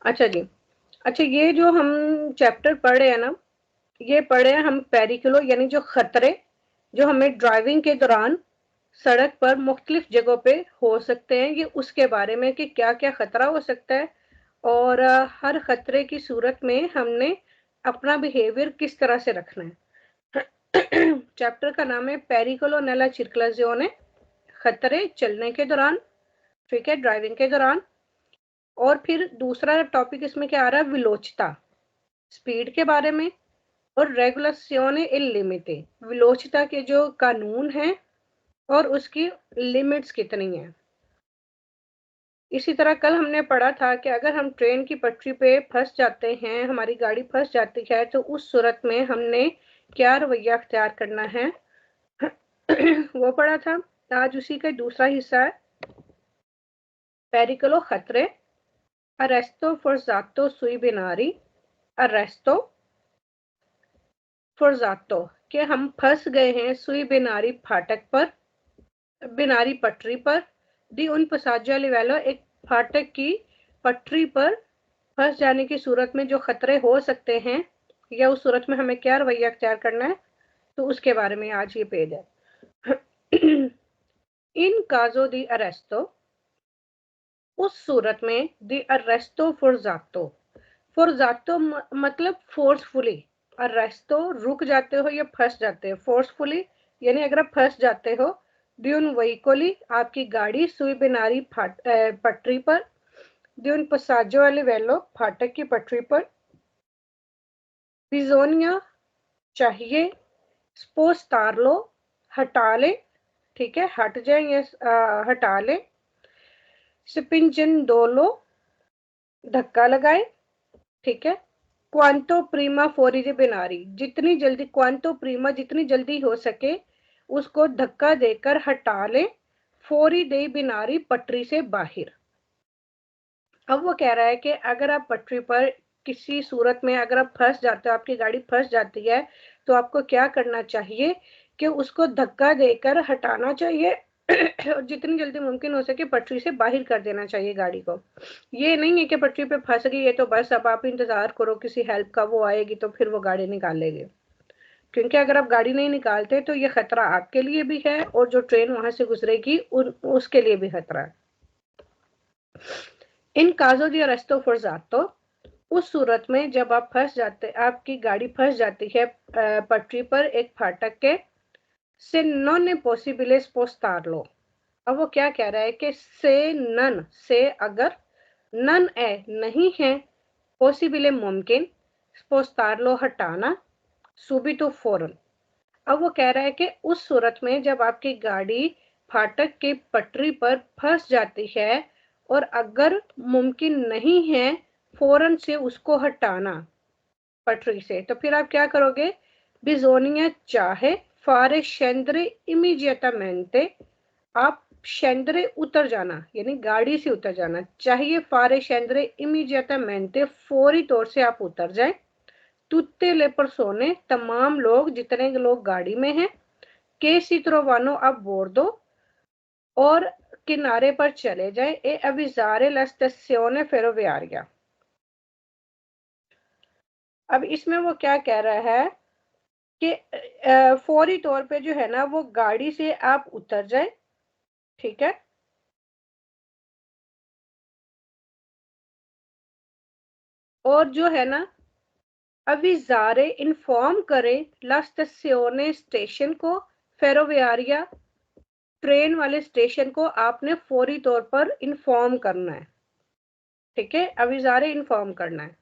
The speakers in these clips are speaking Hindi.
अच्छा जी। अच्छा, ये जो हम चैप्टर पढ़ रहे हैं ना, ये पढ़े हैं हम पेरिकुलो, यानी जो खतरे जो हमें ड्राइविंग के दौरान सड़क पर मुख्तलिफ जगहों पे हो सकते हैं, ये उसके बारे में कि क्या क्या खतरा हो सकता है और हर खतरे की सूरत में हमने अपना बिहेवियर किस तरह से रखना है। चैप्टर का नाम है पेरिकुलो नेला चिरक्लाजियोने, खतरे चलने के दौरान, ठीक है, ड्राइविंग के दौरान। और फिर दूसरा टॉपिक इसमें क्या आ रहा है, विलोचिता, स्पीड के बारे में। और रेगुलेशने इल लिमिटे, विलोचिता के जो कानून हैं और उसकी लिमिट्स कितनी है। इसी तरह कल हमने पढ़ा था कि अगर हम ट्रेन की पटरी पे फंस जाते हैं, हमारी गाड़ी फंस जाती है, तो उस सूरत में हमने क्या रवैया अख्तियार करना है, वो पढ़ा था। आज उसी का दूसरा हिस्सा है, पेरिकुलो खतरे, अरेस्तो फोर्जातो सुई बिनारी, अरेस्तो फोर्जातो, कि हम फंस गए हैं सुई बिनारी फाटक पर, बिनारी पटरी पर, दी उन पसाजा लिवेलो, एक फाटक की पटरी पर फंस जाने की सूरत में जो खतरे हो सकते हैं या उस सूरत में हमें क्या रवैया अख्तियार करना है, तो उसके बारे में आज ये पेज है। इन काजो दी अरेस्तो, उस सूरत में, दी अरेस्तो फोर्जातो, फोर्जातो मतलब फोर्सफुली, अरेस्तो रुक जाते हो या फंस जाते हो, फोर्सफुली यानी अगर आप फंस जाते हो, ड्यून वहीकोली, आपकी गाड़ी सुई बिनारी पटरी पर, ड्यून पसाजो वाले वेलो, फाटक की पटरी पर, बिजोनिया चाहिए, स्पोस्तारलो, हटा ले, ठीक है, हट जाए या हटा ले, स्पिंजन डोलो, धक्का लगाए, ठीक है, क्वांटो प्रीमा फोरी दे बिनारी, जितनी जल्दी, क्वांटो प्रीमा जितनी जल्दी हो सके उसको धक्का देकर हटा ले, फोरी दे बिनारी पटरी से बाहर। अब वो कह रहा है कि अगर आप पटरी पर किसी सूरत में अगर आप फंस जाते हो, आपकी गाड़ी फंस जाती है, तो आपको क्या करना चाहिए कि उसको धक्का देकर हटाना चाहिए और जितनी जल्दी मुमकिन हो सके पटरी से बाहर कर देना चाहिए गाड़ी को। ये नहीं है कि पटरी पे फंस गई है तो बस अब आप इंतजार करो किसी हेल्प का, वो आएगी तो फिर वो गाड़ी निकालेगी, क्योंकि अगर आप गाड़ी नहीं निकालते तो ये खतरा आपके लिए भी है और जो ट्रेन वहां से गुजरेगी उसके लिए भी खतरा है। इन काजो दी अरेस्तो फोर्जातो, उस सूरत में जब आप फंस जाते, आपकी गाड़ी फंस जाती है पटरी पर एक फाटक के, से नॉन पॉसिबल स्पोस्तार लो। अब वो क्या कह रहा है कि से नन, से अगर, नन है नहीं है, पॉसिबल मुमकिन, स्पोस्तार लो हटाना, सुबी तो फौरन। अब वो कह रहा है कि उस सूरत में जब आपकी गाड़ी फाटक की पटरी पर फंस जाती है और अगर मुमकिन नहीं है फौरन से उसको हटाना पटरी से, तो फिर आप क्या करोगे, बिजोनिया चाहे फारे शेंद्रे इमीजिएटामेंटे, आप शेंद्रे उतर जाना यानी गाड़ी से उतर जाना चाहिए, फारे शेंद्रे इमीजिएटामेंटे, फौरी तौर से आप उतर जाए, तुत्ते ले परसोने, तमाम लोग जितने लोग गाड़ी में हैं, के सी ट्रोवानो आप बोर दो और किनारे पर चले जाए, ए अविजारे लस्टेसियोने फेरोविारिया। अब इसमें वो क्या कह रहा है कि फौरी तौर पे जो है ना वो गाड़ी से आप उतर जाए, ठीक है, और जो है ना अविजारे इन्फॉर्म करें ला स्टेसियोने स्टेशन को, फेरोविारिया ट्रेन वाले स्टेशन को आपने फौरी तौर पर इन्फॉर्म करना है, ठीक है, अविजारे इन्फॉर्म करना है।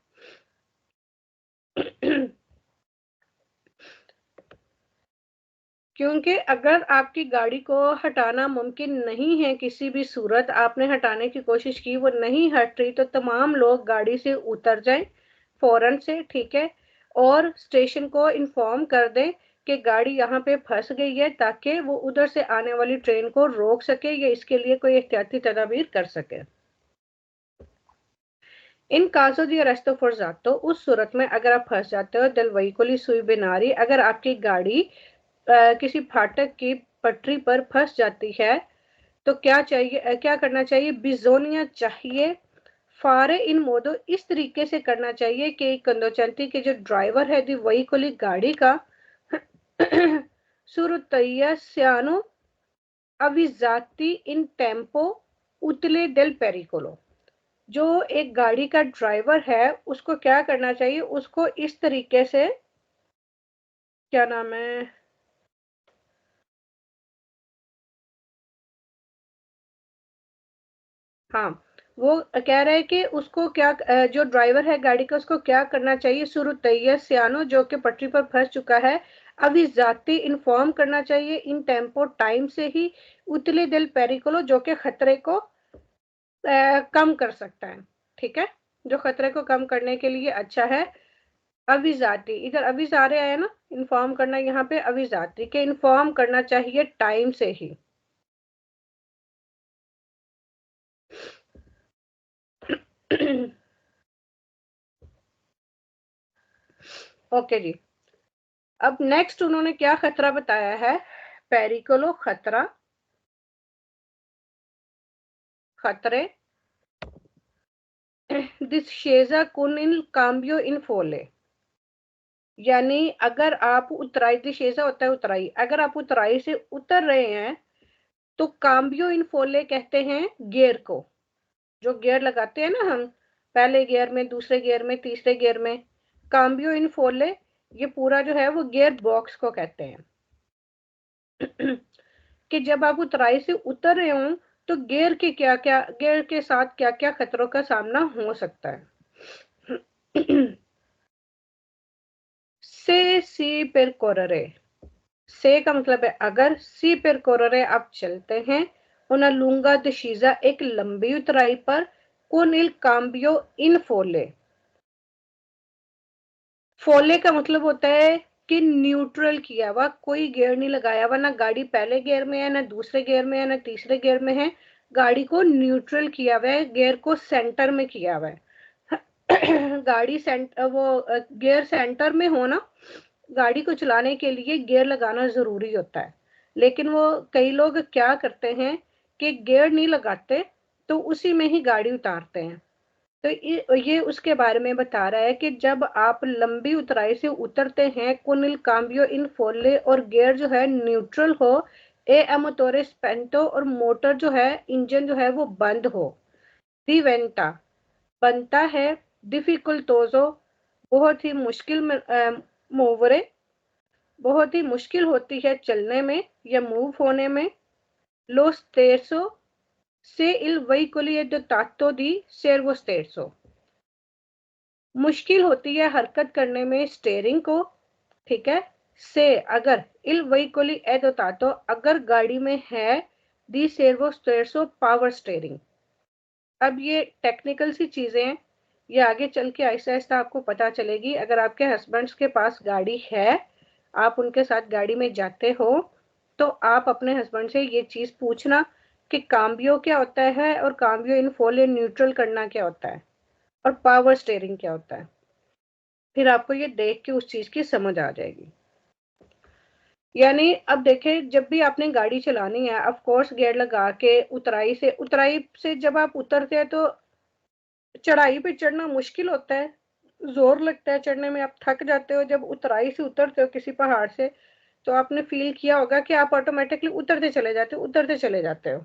क्योंकि अगर आपकी गाड़ी को हटाना मुमकिन नहीं है, किसी भी सूरत आपने हटाने की कोशिश की वो नहीं हट रही, तो तमाम लोग गाड़ी से उतर जाएं फौरन से, ठीक है, और स्टेशन को इन्फॉर्म कर दें कि गाड़ी यहाँ पे फंस गई है, ताकि वो उधर से आने वाली ट्रेन को रोक सके या इसके लिए कोई एहतियाती तदाबीर कर सके। इन काजो दी अरेस्तो फोर्जातो, उस सूरत में अगर आप फंस जाते हो, दिल वहीकुली सुई बिनारी, अगर आपकी गाड़ी किसी फाटक की पटरी पर फंस जाती है, तो क्या चाहिए, क्या करना चाहिए, बिजोनिया चाहिए फारे इन मोदो इस तरीके से करना चाहिए कि कंदोचंती के जो ड्राइवर है दी वही कोली गाड़ी का सुरतैया सियानो अविजाती इन टेम्पो उतले डेल पेरिकोलो। जो एक गाड़ी का ड्राइवर है उसको क्या करना चाहिए, उसको इस तरीके से, क्या नाम है, हाँ, वो कह रहे हैं कि उसको क्या, जो ड्राइवर है गाड़ी का उसको क्या करना चाहिए, शुरू तैयब सियानो जो कि पटरी पर फंस चुका है, अभी जाती इन्फॉर्म करना चाहिए इन टेम्पो टाइम से ही उतले दिल पेरिकोलो जो कि खतरे को कम कर सकता है। ठीक है, जो खतरे को कम करने के लिए अच्छा है। अविजाती, इधर अविजारे आया ना, इन्फॉर्म करना, यहाँ पे अविजाती के इन्फॉर्म करना चाहिए टाइम से ही। ओके जी। अब नेक्स्ट उन्होंने क्या खतरा बताया है, पेरिकोलो खतरा, खतरे डिस्शेजा con il cambio in folle, यानी अगर आप उतराई, दिशेजा होता है उतराई, अगर आप उतराई से उतर रहे हैं तो काम्बियो इन फोले कहते हैं गियर को, जो गियर लगाते हैं ना हम, पहले गियर में, दूसरे गियर में, तीसरे गियर में, काम्बियो इन फोले, ये पूरा जो है वो गियर बॉक्स को कहते हैं। कि जब आप उतराई से उतर रहे हो तो गियर के क्या क्या, गियर के साथ क्या क्या खतरों का सामना हो सकता है। से सी पर कोररे, से का मतलब है अगर, सी पर कोररे आप चलते हैं, उना लूंगा दशीजा एक लंबी उतराई पर, कुन इल काम्बियो इन फोले, फोले का मतलब होता है कि न्यूट्रल किया हुआ, कोई गियर नहीं लगाया हुआ, ना गाड़ी पहले गियर में है, ना दूसरे गियर में है, ना तीसरे गियर में है, गाड़ी को न्यूट्रल किया हुआ है, गियर को सेंटर में किया हुआ है। गाड़ी वो गियर सेंटर में हो ना, गाड़ी को चलाने के लिए गियर लगाना जरूरी होता है, लेकिन वो कई लोग क्या करते हैं कि गियर नहीं लगाते तो उसी में ही गाड़ी उतारते हैं। तो ये उसके बारे में बता रहा है कि जब आप लंबी उतराई से उतरते हैं, कुनिल काम्बियो इन फोले, और गियर जो है न्यूट्रल हो, ए एमोटोरे स्पेंटो, और मोटर जो है, इंजन जो है वो बंद हो, दिवेंटा बनता है, डिफिकल्टोजो बहुत ही मुश्किल में, मोवरे बहुत ही मुश्किल होती है चलने में या मूव होने में, लोस तेरसो से इल वहीकोली दो तात्तो दी सेर्वो स्टेरसो, मुश्किल होती है हरकत करने में स्टेयरिंग को। ठीक है, से अगर, इल वहीकोली एदोतातो अगर गाड़ी में है, दी सेर्वो स्टेरसो पावर स्टेयरिंग। अब ये टेक्निकल सी चीजें हैं, ये आगे चल के आहिस्ता आहिस्ता आपको पता चलेगी। अगर आपके हस्बैंड्स के पास गाड़ी है, आप उनके साथ गाड़ी में जाते हो, तो आप अपने हस्बैंड से ये चीज पूछना कि काम्बियो क्या होता है, और काम्बियो इन फोले न्यूट्रल करना क्या होता है, और पावर स्टेयरिंग क्या होता है। फिर आपको ये देख के उस चीज की समझ आ जाएगी। यानी अब देखें, जब भी आपने गाड़ी चलानी है, ऑफ कोर्स गियर लगा के उतराई से जब आप उतरते हैं तो चढ़ाई पे चढ़ना मुश्किल होता है, जोर लगता है चढ़ने में, आप थक जाते हो। जब उतराई से उतरते हो किसी पहाड़ से, तो आपने फील किया होगा कि आप ऑटोमेटिकली उतरते चले जाते हो।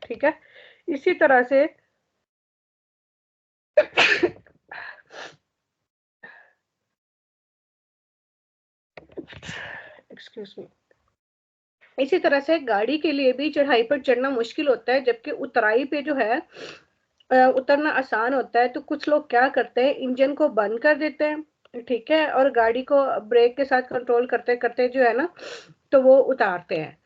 ठीक है, इसी तरह से एक्सक्यूज मी, इसी तरह से गाड़ी के लिए भी चढ़ाई पर चढ़ना मुश्किल होता है, जबकि उतराई पे जो है उतरना आसान होता है। तो कुछ लोग क्या करते हैं, इंजन को बंद कर देते हैं, ठीक है, और गाड़ी को ब्रेक के साथ कंट्रोल करते करते जो है ना, तो वो उतारते हैं।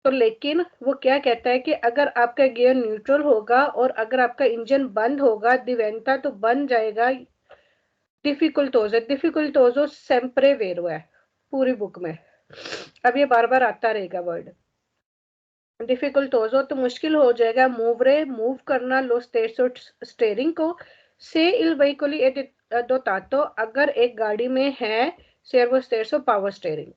तो लेकिन वो क्या कहता है कि अगर आपका गियर न्यूट्रल होगा और अगर आपका इंजन बंद होगा, दिवेंटा तो बन जाएगा, डिफिकल्टोजो सेम्प्रे वेरो है पूरी बुक में। अब ये बार बार आता रहेगा वर्ड, डिफिकल्टोजो तो मुश्किल हो जाएगा, मूवरे मूव करना, लो स्टेयरिंग को, से इल वहीकोली दो तातो अगर एक गाड़ी में है, सेर्वो स्टेरसो पावर स्टेयरिंग।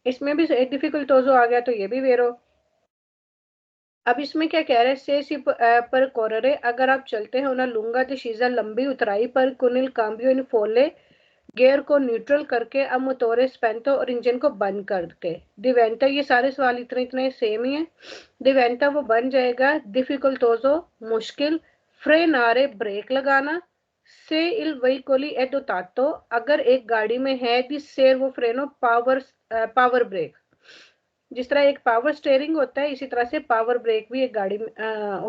इसमें भी एक डिफिकल्टोजो आ गया, तो ये भी वेरो। अब इसमें क्या कह रहे हैं, से सी पर कोररे, अगर आप चलते हैं उन्हें लूंगा दिशीजा लंबी उतराई पर कुनिल काम्बियो इन फोले, गियर को न्यूट्रल करके अब मोटोरे स्पेंटो और इंजन को बंद करके दिवेंटा, ये सारे सवाल इतने इतने सेम ही है। दिवेंटा वो बन जाएगा, डिफिकल्टोजो मुश्किल, फ्रेनारे ब्रेक लगाना, से इल वेहिकोली ए दोतातो, अगर एक गाड़ी में है दी सेर्वो फ्रेनो पावर ब्रेक। जिस तरह एक पावर स्टेयरिंग होता है इसी तरह से पावर ब्रेक भी एक गाड़ी में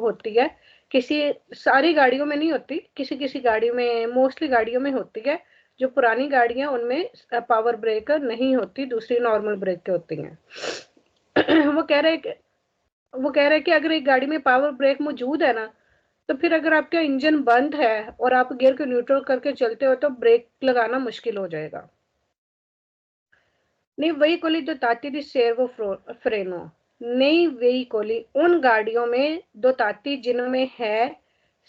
होती है। किसी सारी गाड़ियों में नहीं होती, किसी किसी गाड़ी में, मोस्टली गाड़ियों में होती है। जो पुरानी गाड़ियां उनमें पावर ब्रेक नहीं होती, दूसरी नॉर्मल ब्रेक होती हैं। वो कह रहे हैं कि अगर एक गाड़ी में पावर ब्रेक मौजूद है ना, तो फिर अगर आपका इंजन बंद है और आप गियर को न्यूट्रल करके चलते हो तो ब्रेक लगाना मुश्किल हो जाएगा। नहीं वही कोली दो ताती दी सेर्वो फ्रेनो, नहीं वही कोली उन गाड़ियों में दो ताती जिनमें है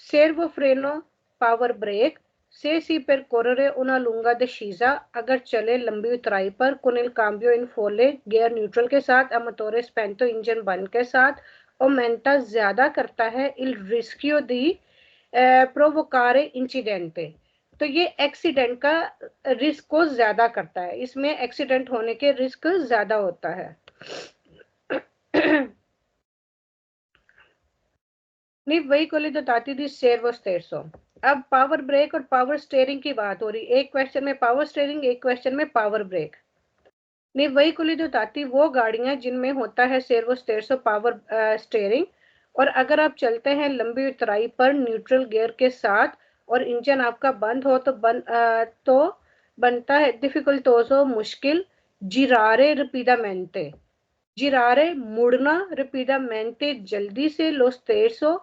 सेर्वो फ्रेनो पावर ब्रेक, से सी पर कोररे उना लूंगा द शीजा, अगर चले लंबी उतराई पर कुनिल काम्बियो इन फोले, गियर न्यूट्रल के साथ, अमतोरे स्पेंटो इंजन बंद के साथ, और मेंटा ज्यादा करता है इल रिस्कियो दी प्रोवोकारे इंसिडेंटे, तो ये एक्सीडेंट का रिस्क को ज्यादा करता है, इसमें एक्सीडेंट होने के रिस्क ज्यादा होता है। नहीं वही कोली तो ताती थी शेर वो 1300। अब पावर ब्रेक और पावर स्टेयरिंग की बात हो रही, एक क्वेश्चन में पावर स्टेयरिंग, एक क्वेश्चन में पावर ब्रेक। नहीं वही कुली जो ताती वो गाड़ियां जिनमें होता है सेर्वो 1300 पावर स्टेयरिंग, और अगर आप चलते हैं लंबी उतराई पर न्यूट्रल गियर के साथ और इंजन आपका बंद हो तो बनता है डिफिकल्टोजो मुश्किल, जिरारे रिपीडामेंटे, जिरारे मुड़ना, रिपीडामेंटे जल्दी से, लोस 1300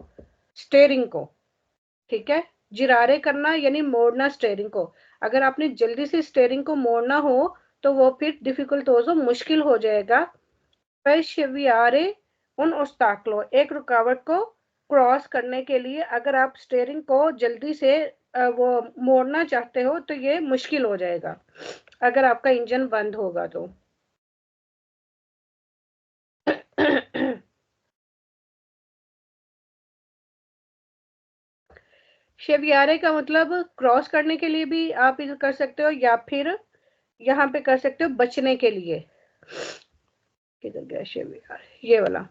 स्टेयरिंग को, ठीक है। जिरारे करना यानी मोड़ना स्टेयरिंग को, अगर आपने जल्दी से स्टेयरिंग को मोड़ना हो तो वो फिर डिफिकल्टोजो मुश्किल हो जाएगा। पर शिवियारे उन ओस्ताकलो, एक रुकावट को क्रॉस करने के लिए अगर आप स्टेयरिंग को जल्दी से वो मोड़ना चाहते हो तो ये मुश्किल हो जाएगा अगर आपका इंजन बंद होगा तो। शेवियारे का मतलब क्रॉस करने के लिए भी आप इधर कर सकते हो या फिर यहाँ पे कर सकते हो बचने के लिए। किधर गया शेवियारे, ये वाला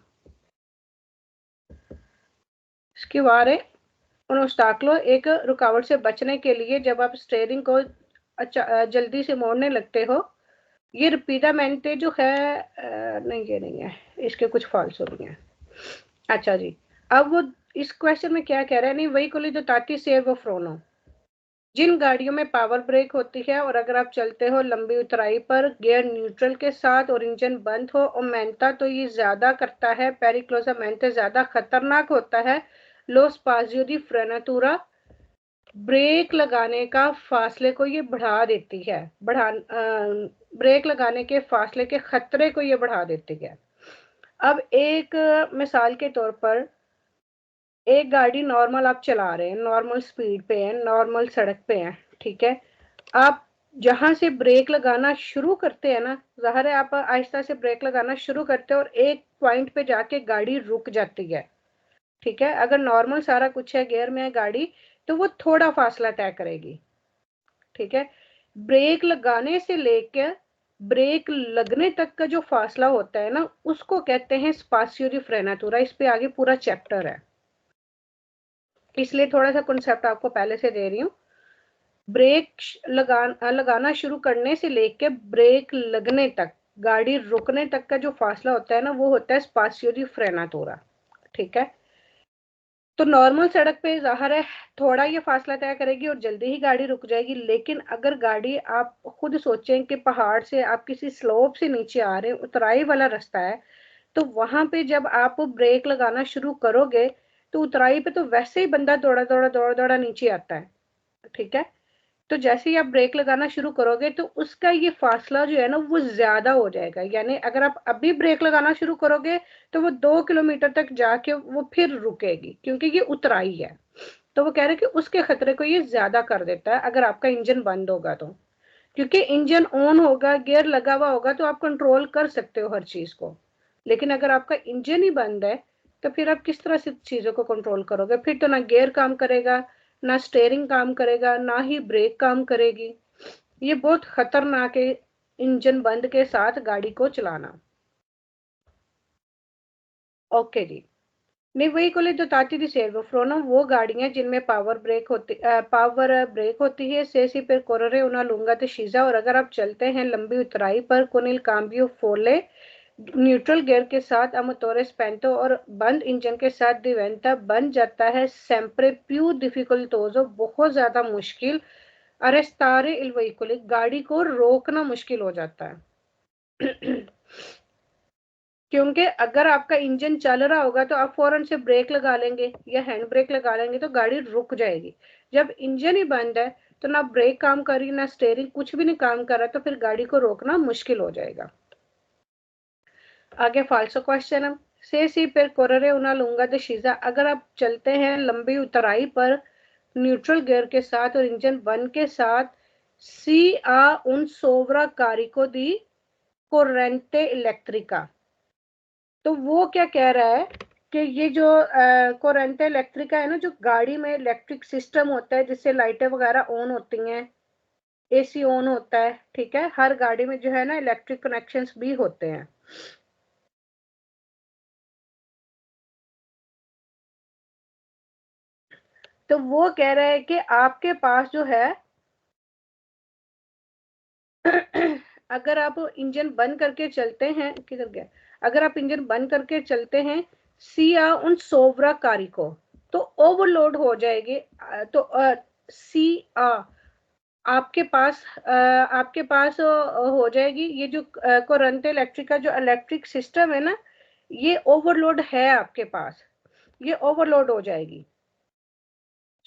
इसकी वारे उन उस्ताकलो, एक रुकावट से बचने के लिए जब आप स्टेयरिंग को जल्दी से मोड़ने लगते हो। ये रिपीडामेंटे जो है नहीं ये नहीं है, इसके कुछ फॉल्स हो रही हैं। अच्छा जी, अब वो इस क्वेश्चन में क्या कह रहे हैं, नहीं वही कोली जो ताती सेर वो फ्रोनो, जिन गाड़ियों में पावर ब्रेक होती है और अगर आप चलते हो लंबी उतराई पर गियर न्यूट्रल के साथ और इंजन बंद हो, और मेंटा तो ये ज्यादा करता है, पेरिक्लोसा मेंटे ज्यादा खतरनाक होता है, लो स्पाजियो दी फ्रेनातुरा, ब्रेक लगाने का फासले को ये बढ़ा देती है, ब्रेक लगाने के फासले के खतरे को ये बढ़ा देती है। अब एक मिसाल के तौर पर एक गाड़ी नॉर्मल आप चला रहे हैं, नॉर्मल स्पीड पे है, नॉर्मल सड़क पे है, ठीक है। आप जहां से ब्रेक लगाना शुरू करते हैं ना, जाहिर है आप आहिस्ता से ब्रेक लगाना शुरू करते हैं और एक पॉइंट पे जाके गाड़ी रुक जाती है, ठीक है। अगर नॉर्मल सारा कुछ है, गियर में है गाड़ी, तो वो थोड़ा फासला तय करेगी, ठीक है। ब्रेक लगाने से लेकर ब्रेक लगने तक का जो फासला होता है ना, उसको कहते हैं स्पासियो दी फ्रेनातुरा। इस पे आगे पूरा चैप्टर है, इसलिए थोड़ा सा कॉन्सेप्ट आपको पहले से दे रही हूँ। ब्रेक लगाना शुरू करने से लेके ब्रेक लगने तक, गाड़ी रुकने तक का जो फासला होता है ना, वो होता है स्पासियो दी फ्रेनातुरा, ठीक है। तो नॉर्मल सड़क पे जाहिर है थोड़ा ये फासला तय करेगी और जल्दी ही गाड़ी रुक जाएगी, लेकिन अगर गाड़ी आप खुद सोचें कि पहाड़ से आप किसी स्लोप से नीचे आ रहे हैं, उतराई वाला रास्ता है, तो वहां पे जब आप ब्रेक लगाना शुरू करोगे तो उतराई पे तो वैसे ही बंदा दौड़ा दौड़ा दौड़ा दौड़ा नीचे आता है, ठीक है। तो जैसे ही आप ब्रेक लगाना शुरू करोगे तो उसका ये फासला जो है ना वो ज्यादा हो जाएगा, यानी अगर आप अभी ब्रेक लगाना शुरू करोगे तो वो 2 किलोमीटर तक जाके वो फिर रुकेगी, क्योंकि ये उतराई है। तो वो कह रहे हैं कि उसके खतरे को ये ज्यादा कर देता है अगर आपका इंजन बंद होगा तो, क्योंकि इंजन ऑन होगा, गियर लगा हुआ होगा तो आप कंट्रोल कर सकते हो हर चीज को, लेकिन अगर आपका इंजन ही बंद है तो फिर आप किस तरह से चीजों को कंट्रोल करोगे? फिर तो ना गियर काम करेगा, ना स्टेयरिंग काम करेगा, ना ही ब्रेक काम करेगी। ये बहुत खतरनाक है इंजन बंद के साथ गाड़ी को चलाना। ओके जी। Nei veicoli dotati di servofreno वो गाड़ियां जिनमें पावर ब्रेक होती है, se si percorrere una lunga discesa, और अगर आप चलते हैं लंबी उतराई पर con il cambio folle neutral gear के साथ a motore spento और बंद इंजन के साथ diventa बन जाता है sempre più difficoltoso, बहुत ज्यादा मुश्किल arrestare il veicolo, गाड़ी को रोकना मुश्किल हो जाता है। क्योंकि अगर आपका इंजन चल रहा होगा तो आप फौरन से ब्रेक लगा लेंगे या हैंड ब्रेक लगा लेंगे तो गाड़ी रुक जाएगी। जब इंजन ही बंद है तो ना ब्रेक काम कर रही, ना स्टेयरिंग, कुछ भी नहीं काम कर रहा, तो फिर गाड़ी को रोकना मुश्किल हो जाएगा। आगे फाल्सो क्वेश्चन है, से सी पर कोररे उना लूंगा द शीजा, अगर आप चलते हैं लंबी उतराई पर न्यूट्रल गियर के साथ और इंजन बंद के साथ, सी आ उन सोवरा कारिको दी कोरेंटे इलेक्ट्रिका, तो वो क्या कह रहा है कि ये जो कोरेंटे इलेक्ट्रिका है ना, जो गाड़ी में इलेक्ट्रिक सिस्टम होता है जिससे लाइटें वगैरह ऑन होती हैं, एसी ऑन होता है, ठीक है, हर गाड़ी में जो है ना इलेक्ट्रिक कनेक्शंस भी होते हैं। तो वो कह रहा है कि आपके पास जो है अगर आप इंजन बंद करके चलते हैं, किधर गया, अगर आप इंजन बंद करके चलते हैं सिया उन सोवरा कारी को, तो ओवरलोड हो जाएगी। तो सिया आपके पास हो जाएगी ये जो करंट इलेक्ट्रिक का जो इलेक्ट्रिक सिस्टम है ना, ये ओवरलोड है आपके पास, ये ओवरलोड हो जाएगी,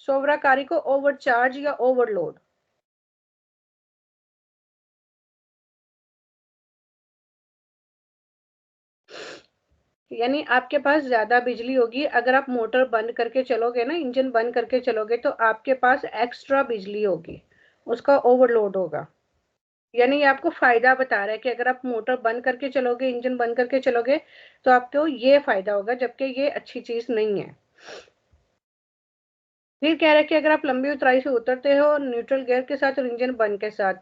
सोवराकारी को ओवरचार्ज या ओवरलोड। यानी आपके पास ज्यादा बिजली होगी, अगर आप मोटर बंद करके चलोगे ना, इंजन बंद करके चलोगे, तो आपके पास एक्स्ट्रा बिजली होगी, उसका ओवरलोड होगा। यानी ये आपको फायदा बता रहा है कि अगर आप मोटर बंद करके चलोगे, इंजन बंद करके चलोगे, तो आपको ये फायदा होगा, जबकि ये अच्छी चीज नहीं है। फिर कह रहा है कि अगर आप लंबी उतराई से उतरते हो न्यूट्रल गियर के साथ और इंजन बंद के साथ,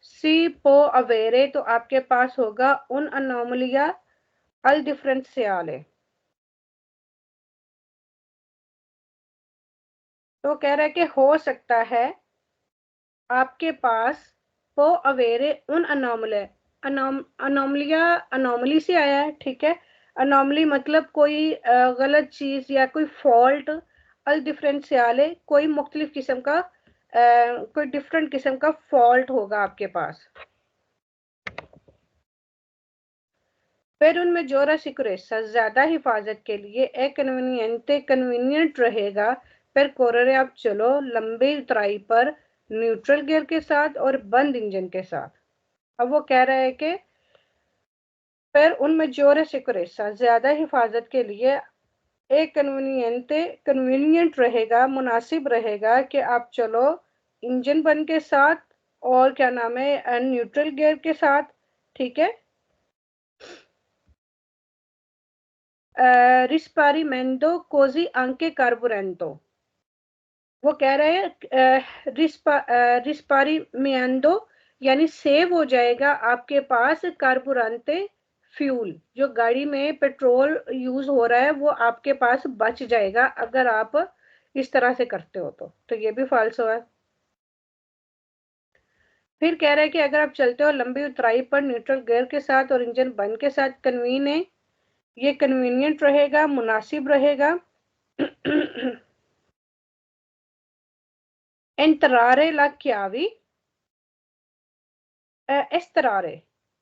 सी पो अवेरे, तो आपके पास होगा उन अनोमलिया अल डिफरेंशियाले। तो कह रहा है कि हो सकता है आपके पास पो अवेरे उन अनोमले, अनोमलिया अनोमली से आया है, ठीक है, अनोमली मतलब कोई गलत चीज या कोई फॉल्ट, अल डिफरेंशियाले कोई मुख्तलिफ किस्म का कोई डिफरेंट किस्म का फॉल्ट होगा आपके पास। फिर उनमें जोरा सिक्योरेसा ज्यादा हिफाजत के लिए एक कन्वीनियंट रहेगा। फिर कोररे आप चलो लंबी उतराई पर न्यूट्रल गियर के साथ और बंद इंजन के साथ। अब वो कह रहा है कि फिर उनमें जोरा सिक्योरेसा ज्यादा हिफाजत के लिए एक कन्वीनियंट रहेगा, मुनासिब रहेगा कि आप चलो इंजन बंद के साथ और क्या नाम है न्यूट्रल गियर के साथ, ठीक है, रिस्पारीमेंटो कोजी आंके कार्बोरेंटो। वो कह रहे हैं रिस्पारीमेंटो यानी सेव हो जाएगा आपके पास कार्बोरेंटे फ्यूल, जो गाड़ी में पेट्रोल यूज हो रहा है वो आपके पास बच जाएगा अगर आप इस तरह से करते हो। तो ये भी फाल्सो है। फिर कह रहे हैं कि अगर आप चलते हो लंबी उतराई पर न्यूट्रल गियर के साथ और इंजन बंद के साथ, ये कन्वीनियंट रहेगा, मुनासिब रहेगा। entrare la chiavi estrare,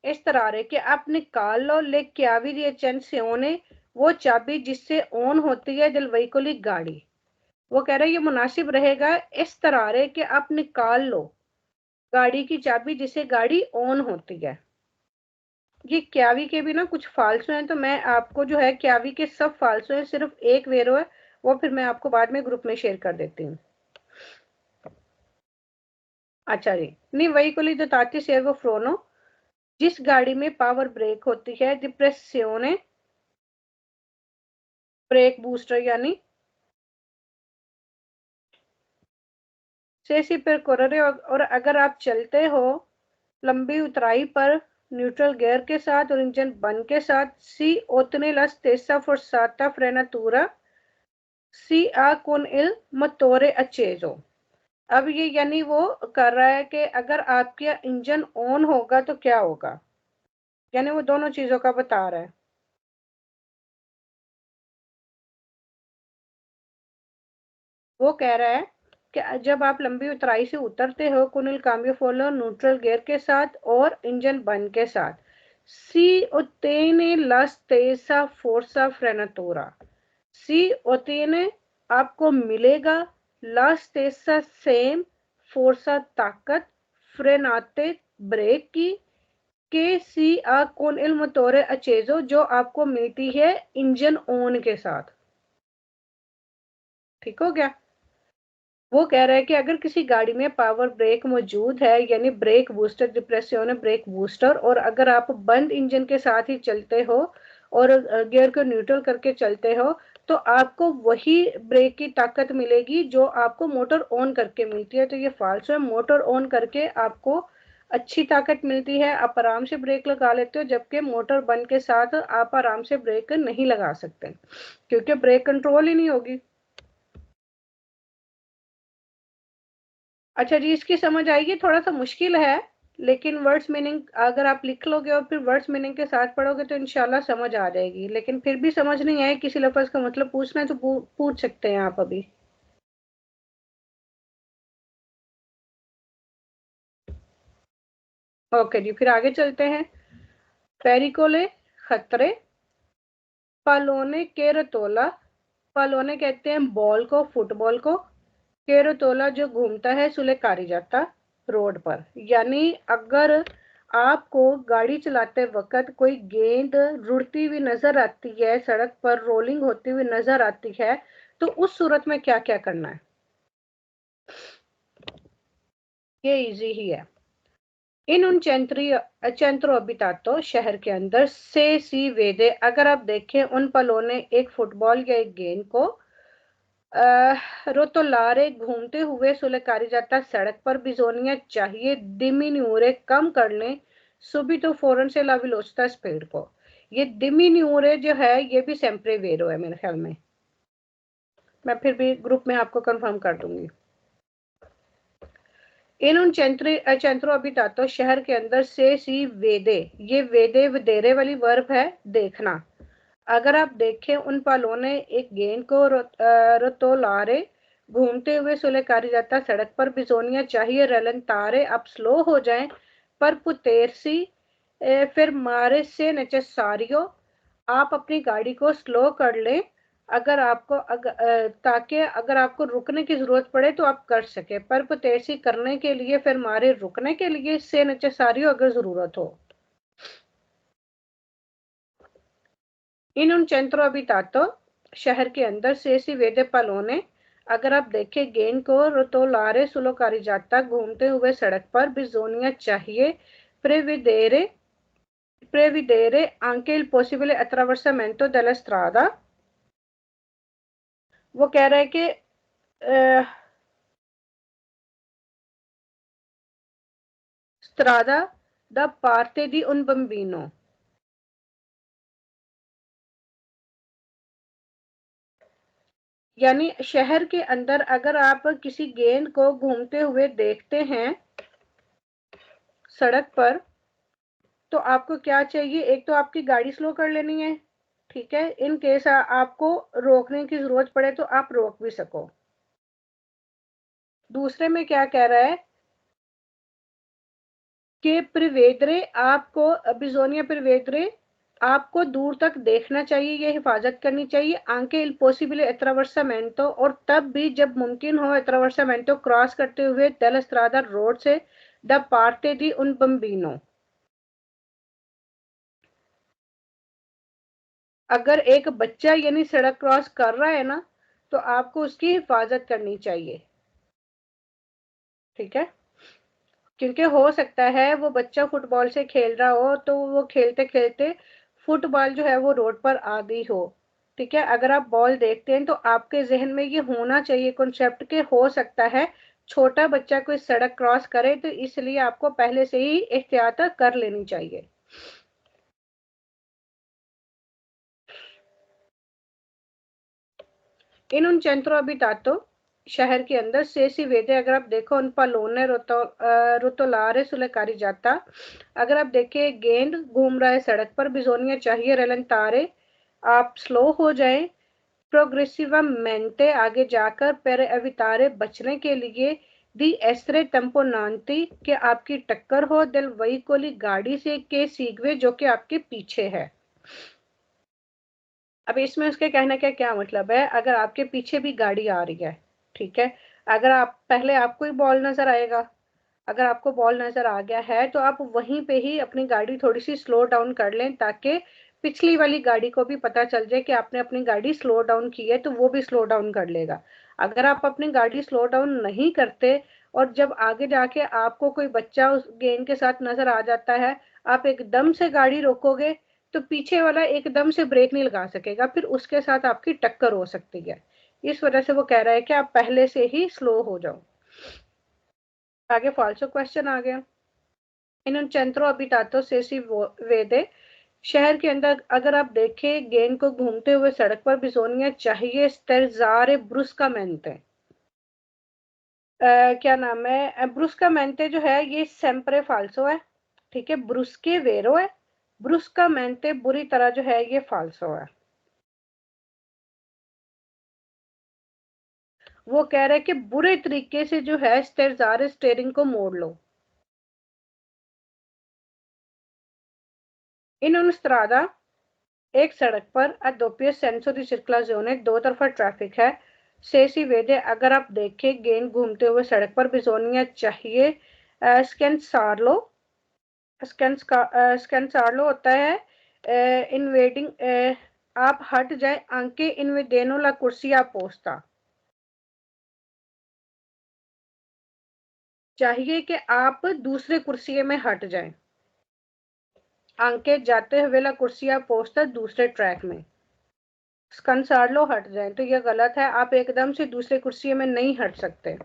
estrare कि आप निकाल लो ले chiavi di accensione, वो चाबी जिससे ऑन होती है दिल वहीकुली गाड़ी। वो कह रहे हैं ये मुनासिब रहेगा एस्त्रारे कि आप निकाल लो गाड़ी की चाबी जिससे गाड़ी ऑन होती है। ये क्यावी के भी ना कुछ फाल्सो हैं, तो मैं आपको जो है क्यावी के सब फाल्सो हैं, सिर्फ एक वेरो है, वो फिर मैं आपको बाद में ग्रुप में शेयर कर देती हूँ। अच्छा जी, नहीं वही को ली दोताती सेर्वो फ्रोनो, जिस गाड़ी में पावर ब्रेक होती है, डिप्रेसियोने ब्रेक बूस्टर यानी से सी पर कोररे, और अगर आप चलते हो लंबी उतराई पर न्यूट्रल गियर के साथ और इंजन बंद के साथ, सी ओतने la stessa forzata frenatura सी आ con il motore acceso। अब ये यानी वो कर रहा है कि अगर आपका इंजन ऑन होगा तो क्या होगा, यानी वो दोनों चीजों का बता रहा है। वो कह रहा है कि जब आप लंबी उतराई से उतरते हो कुनिल काम्बियो फॉलो न्यूट्रल गियर के साथ और इंजन बंद के साथ, सी ओतेने ला स्टेसा फोर्सा फ्रेनातोरा, सी ओतेने आपको मिलेगा, ला स्टेसा सेम, फोर्सा ताकत, फ्रेनाते ब्रेक की, के सी आ कौन इल मोटोरे अचेजो जो आपको मिलती है इंजन ऑन के साथ। ठीक हो गया। वो कह रहा है कि अगर किसी गाड़ी में पावर ब्रेक मौजूद है यानी ब्रेक बूस्टर डिप्रेसियोन ब्रेक बूस्टर, और अगर आप बंद इंजन के साथ ही चलते हो और गियर को न्यूट्रल करके चलते हो तो आपको वही ब्रेक की ताकत मिलेगी जो आपको मोटर ऑन करके मिलती है। तो ये फाल्स है, मोटर ऑन करके आपको अच्छी ताकत मिलती है, आप आराम से ब्रेक लगा लेते हो, जबकि मोटर बंद के साथ आप आराम से ब्रेक नहीं लगा सकते क्योंकि ब्रेक कंट्रोल ही नहीं होगी। अच्छा जी, इसकी समझ आएगी, थोड़ा सा मुश्किल है लेकिन वर्ड्स मीनिंग अगर आप लिख लोगे और फिर वर्ड्स मीनिंग के साथ पढ़ोगे तो इंशाल्लाह समझ आ जाएगी। लेकिन फिर भी समझ नहीं आए किसी लफ्ज का मतलब पूछना है तो पूछ सकते हैं आप अभी। ओके जी, फिर आगे चलते हैं। पेरिकोले खतरे, पालोने केरतोला, पालोने कहते हैं बॉल को, फुटबॉल को, केरतोला जो घूमता है सुलेकारी जाता रोड पर, यानी अगर आपको गाड़ी चलाते वक्त कोई गेंद रुड़ती हुई नजर आती है, सड़क पर रोलिंग होती हुई नजर आती है, तो उस सूरत में क्या क्या करना है। ये इजी ही है। इन उन चैंत्रो अबितातो शहर के अंदर से सी वेदे, अगर आप देखें उन पलों ने एक फुटबॉल या एक गेंद को रोतोलारे घूमते हुए सुलेकारी जाता सड़क पर बिजोनिया चाहिए दिमिन्यूरे कम कर लें सुबह तो फौरन से लाविलोचता स्पीड को। ये दिमिन्यूरे जो है ये भी सेम्प्रे वेरो है मेरे ख्याल में, मैं फिर भी ग्रुप में आपको कंफर्म कर दूंगी। इन उन चैंत्रो अभितातो शहर के अंदर से सी वेदे, ये वेदे वदेरे वाली वर्ब है देखना। अगर आप देखें उन पालों ने एक गेंद को रतोलारे घूमते हुए सुलेकारी जाता सड़क पर बिजोनिया चाहिए रलन तारे आप स्लो हो जाएं पर पुतेरसी फिर मारे से नेचेसारियो, आप अपनी गाड़ी को स्लो कर लें अगर आपको ताकि अगर आपको रुकने की जरूरत पड़े तो आप कर सके, पर पुतेरसी करने के लिए फिर मारे रुकने के लिए से नेचेसारियो अगर जरूरत हो। इन उन चैंत्रो अभितातो शहर के अंदर से सी वेदे पालोने, अगर आप देखें गेंद को रोतोलारे सुलोकारी जाता घूमते हुए सड़क पर बिजोनिया चाहिए प्रेविदेरे prevedere anche il possibile attraversamento della strada। वो कह रहा है कि strada da parte di un bambino, यानी शहर के अंदर अगर आप किसी गेंद को घूमते हुए देखते हैं सड़क पर तो आपको क्या चाहिए, एक तो आपकी गाड़ी स्लो कर लेनी है, ठीक है, इन केस आपको रोकने की जरूरत पड़े तो आप रोक भी सको। दूसरे में क्या कह रहा है कि प्रिवेदरे आपको बिजोनिया प्रिवेदरे आपको दूर तक देखना चाहिए, ये हिफाजत करनी चाहिए आंके इल पॉसिबल एट्रावर्सामेंटो, और तब भी जब मुमकिन हो एट्रावर्सामेंटो क्रॉस करते हुए डेल स्ट्रादा रोड से द पार्टे दी उन बम्बिनो, अगर एक बच्चा यानी सड़क क्रॉस कर रहा है ना तो आपको उसकी हिफाजत करनी चाहिए, ठीक है, क्योंकि हो सकता है वो बच्चा फुटबॉल से खेल रहा हो तो वो खेलते खेलते फुटबॉल जो है वो रोड पर आ गई हो, ठीक है, अगर आप बॉल देखते हैं तो आपके जहन में ये होना चाहिए कॉन्सेप्ट के हो सकता है छोटा बच्चा कोई सड़क क्रॉस करे, तो इसलिए आपको पहले से ही एहतियात कर लेनी चाहिए। in un centro abitato, शहर के अंदर से सी वेदे, अगर आप देखो उन पलोने रोतोलारे सुले जाता, अगर आप देखे गेंद घूम रहा है सड़क पर, बिजोनिया चाहिए रलंतारे, आप स्लो हो जाए, प्रोग्रेसिवमेंटे आगे जाकर, पर अवितारे बचने के लिए, दी एस्त्रे टेम्पो नानती के आपकी टक्कर हो, दिल वही कोली गाड़ी से के सीगवे जो कि आपके पीछे है। अब इसमें उसके कहने का क्या मतलब है, अगर आपके पीछे भी गाड़ी आ रही है, ठीक है, अगर आप पहले आपको ही बॉल नजर आएगा, अगर आपको बॉल नजर आ गया है तो आप वहीं पे ही अपनी गाड़ी थोड़ी सी स्लो डाउन कर लें, ताकि पिछली वाली गाड़ी को भी पता चल जाए कि आपने अपनी गाड़ी स्लो डाउन की है, तो वो भी स्लो डाउन कर लेगा। अगर आप अपनी गाड़ी स्लो डाउन नहीं करते और जब आगे जाके आपको कोई बच्चा उस गेंद के साथ नजर आ जाता है, आप एकदम से गाड़ी रोकोगे तो पीछे वाला एकदम से ब्रेक नहीं लगा सकेगा, फिर उसके साथ आपकी टक्कर हो सकती है। इस वजह से वो कह रहा है कि आप पहले से ही स्लो हो जाओ। आगे फॉल्सो क्वेश्चन आ गया। इन उन चंत्रो अबितातो से सी वेदे, शहर के अंदर अगर आप देखें गेंद को घूमते हुए सड़क पर, बिजोनिया चाहिए स्टेजारे ब्रुस्का मेंटे, क्या नाम है, ब्रुस्का मेंटे जो है ये सेम्परे फाल्सो है, ठीक है, ब्रुस्के वेरो है, ब्रुस्का मेंटे बुरी तरह जो है ये फाल्सो है। वो कह रहे हैं कि बुरे तरीके से जो है स्टेजारे स्टेयरिंग को मोड़ लो। इन उन स्त्रादा, एक सड़क पर अदोपियो सेंसो दी सर्कुलाzione, दो तरफा ट्रैफिक है, सेसी वेदे अगर आप देखें गेंद घूमते हुए सड़क पर, बिजोनिया चाहिए स्केंसार्लो, स्केंसार्लो होता है इन्वेडिंग, आप हट जाए आंके इन्वेडेनो ला कुर्सिया पोस्ता, चाहिए कि आप दूसरे कुर्सी में हट जाएं, आंके जाते हुए ला कुर्सिया पोस्ता दूसरे ट्रैक में, कंसार्लो हट जाए, तो यह गलत है, आप एकदम से दूसरे कुर्सी में नहीं हट सकते।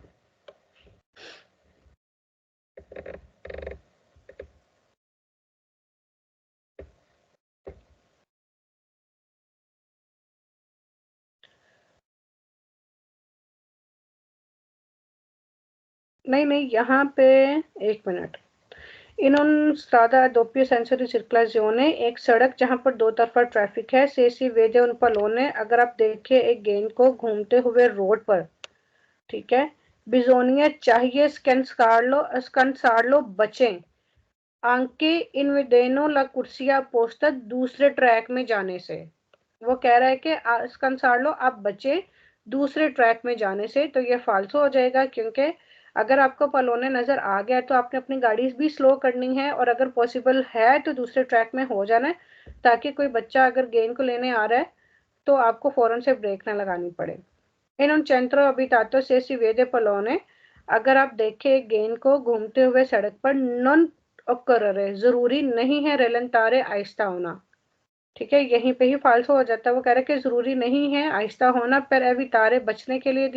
नहीं नहीं, यहाँ पे एक मिनट, इन्होंने स्ट्रादा दोppio सेंसरी सर्कुलाzione, एक सड़क जहां पर दो तरफा ट्रैफिक है, सेसी वेदे उन पलोने, अगर आप देखें एक गेंद को घूमते हुए रोड पर, ठीक है, बिजोनिया चाहिए स्कंसार्लो बचें, आंके इनविडेनो ला कुर्सिया पोस्ता दूसरे ट्रैक में जाने से। वो कह रहा है कि कंसार्लो आप बचे दूसरे ट्रैक में जाने से, तो ये फालतू हो जाएगा, क्योंकि अगर आपको पलोने नजर आ गया तो आपने अपनी गाड़ी भी स्लो करनी है, और अगर पॉसिबल है तो दूसरे ट्रैक में हो जाना है, ताकि कोई बच्चा अगर गेंद को लेने आ रहा है तो आपको फौरन से ब्रेक ना लगानी पड़े। इन उन चंत्रो अभी तातो से सी वेदे पलोने, अगर आप देखें गेंद को घूमते हुए सड़क पर, नॉन ऑकरर, जरूरी नहीं है रेलंतारे आहिस्ता होना, ठीक है, यहीं पे ही फाल्सो हो जाता है। वो कह रहे कि जरूरी नहीं है आहिस्ता होना, पर अभी तारे बचने के लिए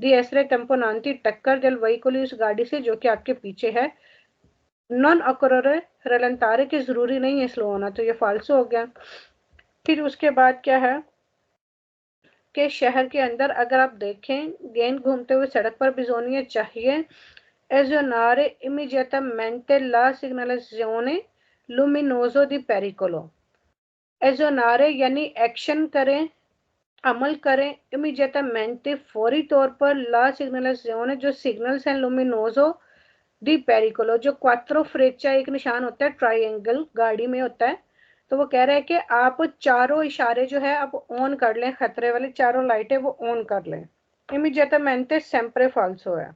दी ऐसरे टेम्पो नानती टक्कर जल वही को उस गाड़ी से जो कि आपके पीछे है, नॉन अकोरे रलंतारे की जरूरी नहीं है स्लो होना, तो ये फाल्सो हो गया। फिर उसके बाद क्या है कि शहर के अंदर अगर आप देखें गेंद घूमते हुए सड़क पर, बिजोनिया चाहिए एजोनारे immediatamente la segnalazione luminoso di pericolo, एजोनारे यानी एक्शन करें, अमल करें, इमीडिएटamente फौरी तौर पर, ला सिग्नलाzione जो सिग्नल्स हैं, लुमिनोजो दी पेरिकोलो जो क्वात्रो फ्रेचा एक निशान होता है ट्राइंगल गाड़ी में होता है, तो वो कह रहे हैं कि आप चारों इशारे जो है आप ऑन कर लें, खतरे वाली चारों लाइटें वो ऑन कर लें। इमीडिएटamente sempre falso है।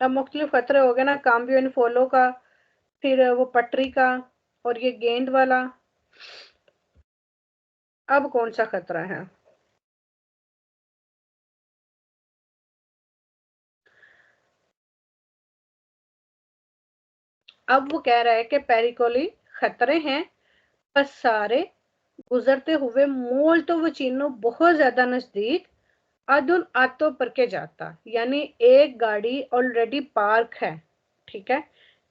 अब मुख्तलिफ खतरे हो गए ना, काम्बियो इन फॉलो का, फिर वो पटरी का, और ये गेंद वाला, अब कौन सा खतरा है। अब वो कह रहा है कि पेरिकोली खतरे हैं, passare गुजरते हुए, molto vicino बहुत ज्यादा नजदीक, ad un atto perché जाता, यानी एक गाड़ी ऑलरेडी पार्क है, ठीक है।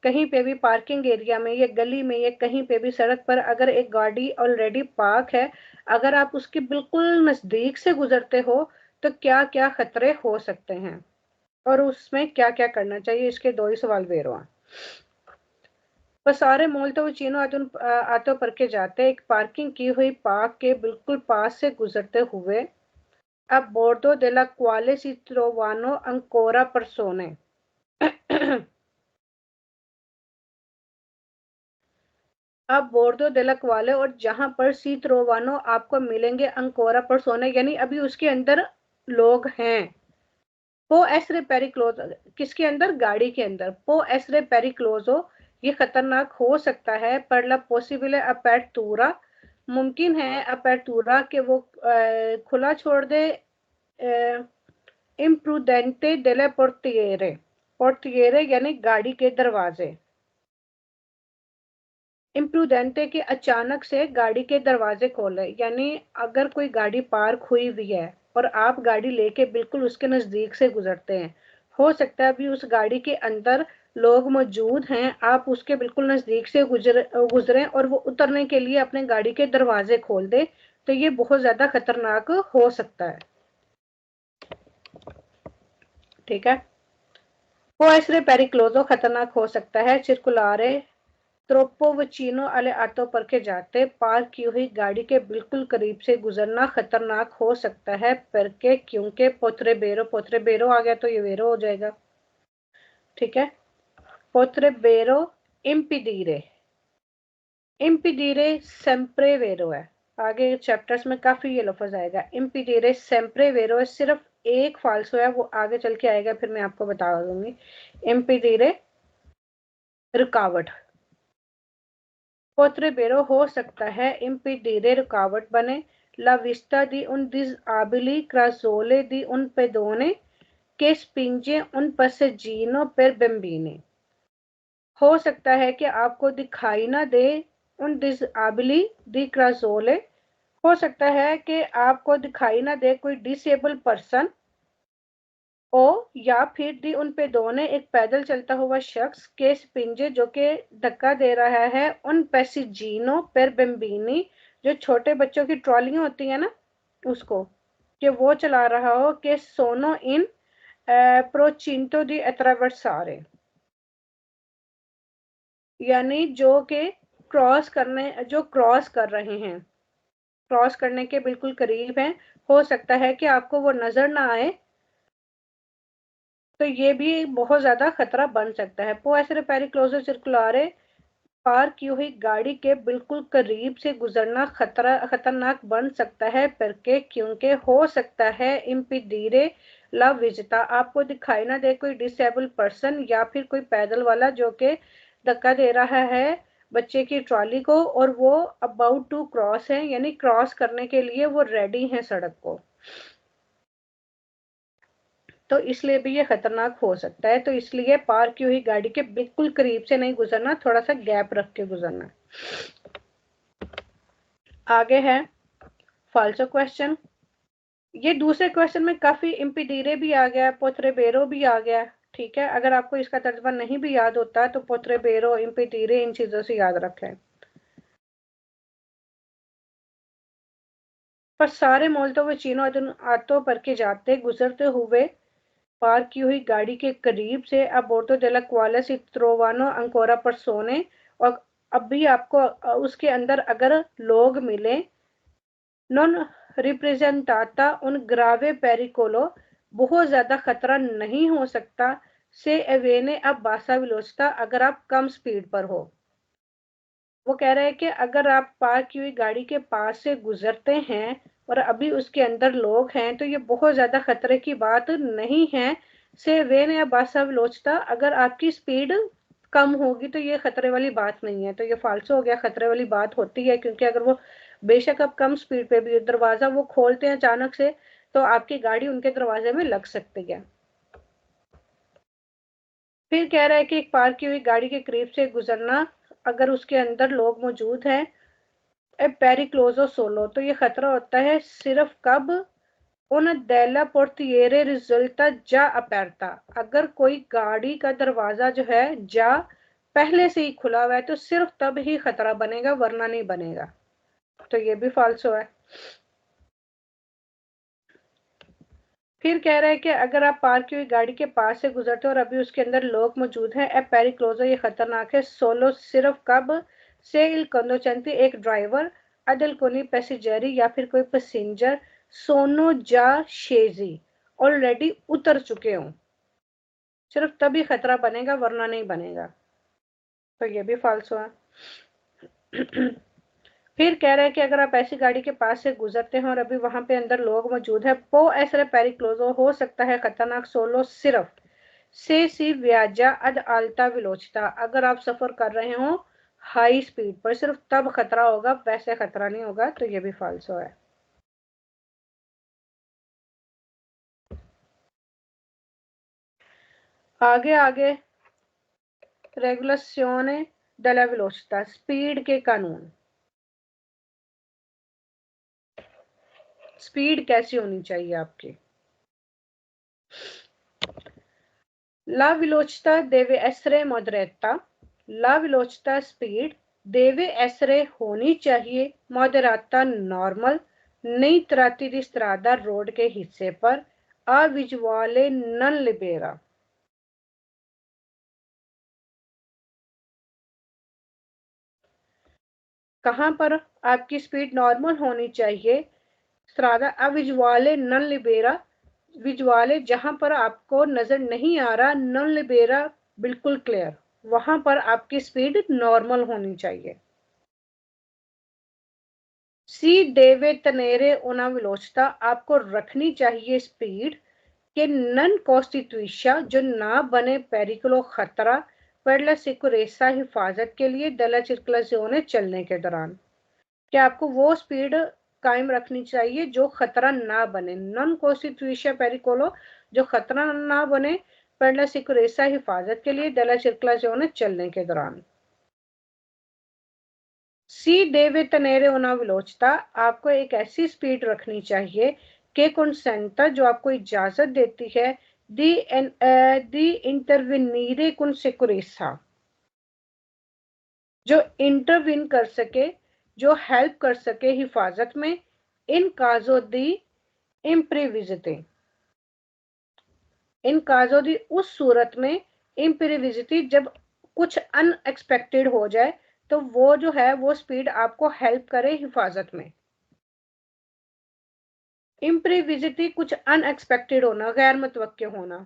कहीं पे भी पार्किंग एरिया में या गली में या कहीं पे भी सड़क पर अगर एक गाड़ी ऑलरेडी पार्क है, अगर आप उसके बिल्कुल नजदीक से गुजरते हो तो क्या क्या खतरे हो सकते हैं और उसमें क्या क्या करना चाहिए, इसके दो ही सवाल वेरो हैं। सारे मोल्तो चीनो आतो पर के जाते, एक पार्किंग की हुई पार्क के बिल्कुल पास से गुजरते हुए, अब बोर्डो डेला क्वाले सी ट्रोवानो अंकोरा परसोने अब बोर्डो डेलक वाले और जहां पर सी त्रोवानो आपको मिलेंगे अंकोरा परसोने, यानी अभी उसके अंदर लोग हैं। पो एसरे पेरिक्लोजो, किसके अंदर, गाड़ी के अंदर। पो एसरे पेरिक्लोजो, ये खतरनाक हो सकता है। पर ला पॉसिबल अपर्तूरा, मुमकिन है अपर्तूरा के वो खुला छोड़ दे। इम्प्रूडेंटे डेले पोर्टिएरे, पोर्टिएरे यानी गाड़ी के दरवाजे। इम्प्रूडेंटे के अचानक से गाड़ी के दरवाजे खोले, यानी अगर कोई गाड़ी पार्क हुई हुई है और आप गाड़ी लेके बिल्कुल उसके नजदीक से गुजरते हैं, हो सकता है अभी उस गाड़ी के अंदर लोग मौजूद हैं, आप उसके बिल्कुल नजदीक से गुजरें और वो उतरने के लिए अपने गाड़ी के दरवाजे खोल दे, तो ये बहुत ज्यादा खतरनाक हो सकता है, ठीक है। वो ऐसे पेरिक्लोजो खतरनाक हो सकता है। चिरकुलारे त्रोप्पो वचीनो अले आटो पर के जाते, पार्क की हुई गाड़ी के बिल्कुल करीब से गुजरना खतरनाक हो सकता है। पर के क्योंकि पोत्रे बेरो आ गया तो ये वेरो हो जाएगा, ठीक है। पोत्रे बेरो इम्पिडीरे, इम्पिडीरे सेम्प्रे वेरो है। आगे चैप्टर्स में काफी ये लफ्ज आएगा। इम्पिडीरे सेम्प्रे वेरो है, सिर्फ एक फाल्सो है, वो आगे चल के आएगा, फिर मैं आपको बता दूंगी। इम्पिडीरे रुकावट, पोत्रे बेरो हो सकता है। इम्पीडीरे रुकावट बने। ला विस्ता दी उन disabili क्रासोले दी उन pedone के स्पिंजे उन passeggino per bambini, हो सकता है कि आपको दिखाई ना दे उन disabili दी क्रासोले, हो सकता है कि आपको दिखाई ना दे कोई डिसेबल पर्सन, ओ या फिर दी उन पे दोने एक पैदल चलता हुआ शख्स के स्पिंजे जो कि धक्का दे रहा है उन पैसिजीनो पर बम्बीनी, जो छोटे बच्चों की ट्रॉलियां होती है ना उसको, कि वो चला रहा हो, कि सोनो इन प्रोचिंटो दी अट्रावर्सारे, यानी जो कि क्रॉस कर रहे हैं, क्रॉस करने के बिल्कुल करीब हैं, हो सकता है कि आपको वो नजर ना आए, तो ये भी बहुत ज्यादा खतरा बन सकता है। पो ऐसे पेरिक्लोजो सर्कुलारे, पार्क की हुई गाड़ी के बिल्कुल करीब से गुजरना खतरनाक बन सकता है। करके क्योंकि हो सकता है इम्पीडीरे ला विजिता, आपको दिखाई ना दे कोई डिसेबल पर्सन या फिर कोई पैदल वाला जो कि धक्का दे रहा है बच्चे की ट्रॉली को, और वो अबाउट टू क्रॉस है, यानी क्रॉस करने के लिए वो रेडी है सड़क को, तो इसलिए भी ये खतरनाक हो सकता है। तो इसलिए पार्क की हुई गाड़ी के बिल्कुल करीब से नहीं गुजरना, थोड़ा सा गैप रख के गुजरना। आगे है फाल्सो क्वेश्चन। ये दूसरे क्वेश्चन में काफी इम्पीडीरे भी आ गया, पोत्रेबेरो भी आ गया, ठीक है। अगर आपको इसका तर्जमा नहीं भी याद होता तो पोत्रेबेरो, इम्पीडीरे, इन चीजों से याद रखें। पर सारे मोल्तो व चीनो आतो पर के जाते गुजरते हुए, पार्क की हुई गाड़ी के करीब से, अब बोर्तो डेला क्वाला सी त्रोवानो अंकोरा पर सोने, और अब भी आपको उसके अंदर अगर लोग मिले, नॉन रिप्रेजेंटाता उन ग्रावे पेरिकोलो, बहुत ज्यादा खतरा नहीं हो सकता, से एवेने अब बासा विलोचता, अगर आप कम स्पीड पर हो। वो कह रहे हैं कि अगर आप पार्क की हुई गाड़ी के पास से गुजरते हैं और अभी उसके अंदर लोग हैं तो ये बहुत ज्यादा खतरे की बात नहीं है। से वेन या बासा विलोचता, अगर आपकी स्पीड कम होगी तो ये खतरे वाली बात नहीं है, तो ये फालसो हो गया, खतरे वाली बात होती है, क्योंकि अगर वो बेशक आप कम स्पीड पे भी दरवाजा वो खोलते हैं अचानक से, तो आपकी गाड़ी उनके दरवाजे में लग सकती है। फिर कह रहा है कि एक पार्क की हुई गाड़ी के करीब से गुजरना, अगर उसके अंदर लोग मौजूद हैं, पेरिक्लोजो सोलो, तो ये खतरा होता है सिर्फ कब, उन डेला पोर्टिएरे रिजल्टा जा अपेरता, अगर कोई गाड़ी का दरवाजा जो है जा पहले से ही खुला हुआ है तो सिर्फ तब ही खतरा बनेगा, वरना नहीं बनेगा। तो ये भी फाल्सो है। फिर कह रहा है कि अगर आप पार्क की हुई गाड़ी के पास से गुजरते हो और अभी उसके अंदर लोग मौजूद हैं, ए पेरिक्लोजो, ये खतरनाक है, सोलो, सिर्फ कब, से इल कंडोचेंती, एक ड्राइवर, अदल कोनी पैसेंजरी, या फिर कोई पैसेंजर, सोनो जा शेजी, ऑलरेडी उतर चुके हों, सिर्फ तभी खतरा बनेगा, वरना नहीं बनेगा। तो ये भी फाल्सो है। फिर कह रहे हैं कि अगर आप ऐसी गाड़ी के पास से गुजरते हैं और अभी वहां पे अंदर लोग मौजूद है, पो ऐसरे पेरिक्लोजो, हो सकता है खतरनाक, सोलो, सिर्फ, से सी व्याजा अद आल्टा विलोचता, अगर आप सफर कर रहे हो हाई स्पीड पर, सिर्फ तब खतरा होगा, वैसे खतरा नहीं होगा। तो ये भी फाल्सो है। आगे आगे, रेगुलेशने डेला विलोचता, स्पीड के कानून, स्पीड कैसी होनी चाहिए आपकी। ला विलोचता देवे एसरे मॉडरेटा, ला विलोचता स्पीड देवे एसरे होनी चाहिए, मॉडरेटा नॉर्मल, नई त्राती दी स्ट्रादा रोड के हिस्से पर, आ विजुआले नन लिबेरा, कहां पर आपकी स्पीड नॉर्मल होनी चाहिए, स्ट्रादा आ विजुआले नन लिबेरा, विजुआले जहां पर आपको नजर नहीं आ रहा, नन लिबेरा बिल्कुल क्लियर, वहां पर आपकी स्पीड नॉर्मल होनी चाहिए। सी डेवे तनेरे उना विलोचता, आपको रखनी चाहिए स्पीड के नन कॉन्स्टिट्यूशा, जो ना बने पेरिकुलो खतरा, पर ला सिक्योरेसा, हिफाजत के लिए, दला चिरकुलासियोने, चलने के दौरान, क्या आपको वो स्पीड कायम रखनी चाहिए जो खतरा ना बने, नॉन कॉन्स्टिट्यूशा पेरिकोलो, जो खतरा ना बने, पर ला सिक्योरेसा, हिफाजत के लिए, दला चिरकुलासियोने, चलने के दौरान। सी डेवे तनेरे उना विलोचता, आपको एक ऐसी स्पीड रखनी चाहिए कि कंसेंटा, जो आपको इजाजत देती है, दी इंटरविनीरे कुन सिक्योरेसा, जो इंटरविन कर सके, जो हेल्प कर सके हिफाजत में, इन काजो दी इम्प्रीविजिटी, इन काजो दी उस सूरत में, इम्प्रीविजिटी जब कुछ अनएक्सपेक्टेड हो जाए, तो वो जो है वो स्पीड आपको हेल्प करे हिफाजत में। इम्प्रीविजिटी कुछ अनएक्सपेक्टेड होना, गैर मुतवक्के होना,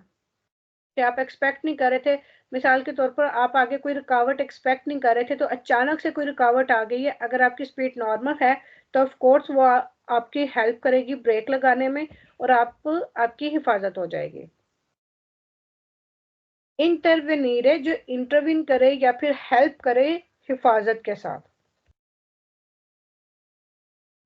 कि आप एक्सपेक्ट नहीं कर रहे थे, मिसाल के तौर पर आप आगे कोई रुकावट एक्सपेक्ट नहीं कर रहे थे, तो अचानक से कोई रुकावट आ गई है, अगर आपकी स्पीड नॉर्मल है तो ऑफ कोर्स वो आपकी हेल्प करेगी ब्रेक लगाने में, और आपकी हिफाजत हो जाएगी। इंटरवेनीरे, जो इंटरविन करे या फिर हेल्प करे हिफाजत के साथ।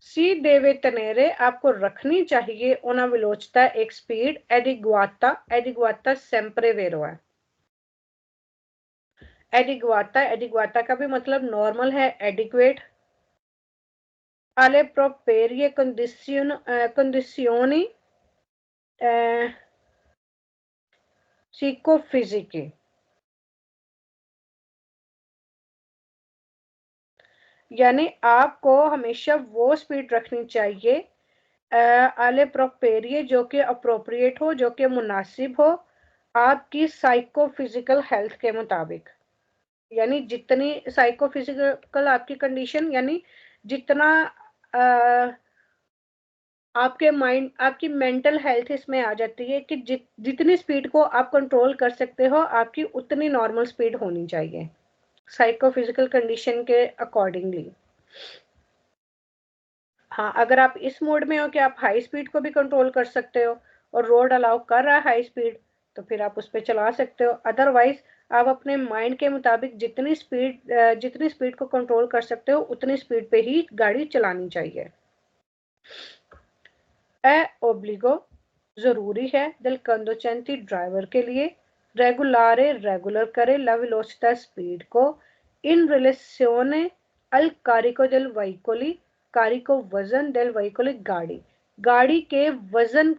सी देवे तनेरे, आपको रखनी चाहिए उना विलोचता, एक स्पीड एडिग्वाता, एडिग्वाता सेम्प्रे वेरो है, एडिग्वाता, एडिग्वाता का भी मतलब नॉर्मल है, adequate, alle proprie condizioni psicofisiche, यानी आपको हमेशा वो स्पीड रखनी चाहिए आले प्रोपेरिए, जो कि अप्रोप्रिएट हो, जो कि मुनासिब हो आपकी साइकोफिजिकल हेल्थ के मुताबिक, यानी जितनी साइकोफिजिकल आपकी कंडीशन, यानी जितना आपके माइंड, आपकी मेंटल हेल्थ इसमें आ जाती है कि जितनी स्पीड को आप कंट्रोल कर सकते हो, आपकी उतनी नॉर्मल स्पीड होनी चाहिए साइकोफिजिकल कंडीशन के अकॉर्डिंगली। हाँ, अगर आप इस मोड में हो कि आप हाई स्पीड को भी कंट्रोल कर सकते हो और रोड अलाउ कर रहा है हाई स्पीड, तो फिर आप उस पर चला सकते हो, अदरवाइज आप अपने माइंड के मुताबिक जितनी स्पीड को कंट्रोल कर सकते हो उतनी स्पीड पे ही गाड़ी चलानी चाहिए। ए ओब्लिगो, जरूरी है, दिल कंदोचेंती, ड्राइवर के लिए, regolare रेगुलर करे la velocità स्पीड को, in relazione al carico del veicoli, carico वजन del veicoli गाड़ी के वजन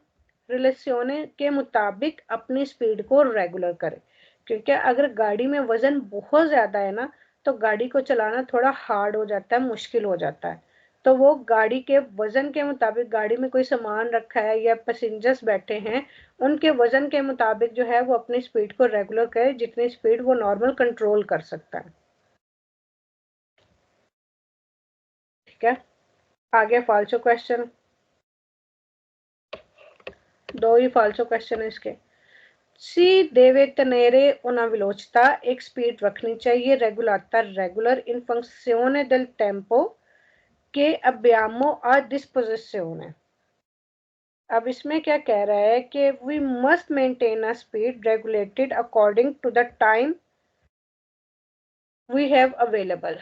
रिलेशने के मुताबिक अपनी स्पीड को रेगुलर करे। क्योंकि अगर गाड़ी में वजन बहुत ज्यादा है ना तो गाड़ी को चलाना थोड़ा हार्ड हो जाता है, मुश्किल हो जाता है। तो वो गाड़ी के वजन के मुताबिक, गाड़ी में कोई सामान रखा है या पैसेंजर्स बैठे हैं, उनके वजन के मुताबिक जो है वो अपनी स्पीड को रेगुलर करे, जितनी स्पीड वो नॉर्मल कंट्रोल कर सकता है। ठीक है, आगे फालतू क्वेश्चन, दो ही फालतू क्वेश्चन है इसके। सी देवे तनेरे una velocità, एक स्पीड रखनी चाहिए regular in funzione del tempo che abbiamo a disposizione। अब इसमें क्या कह रहा है कि we must maintain a speed regulated according to the time we have available.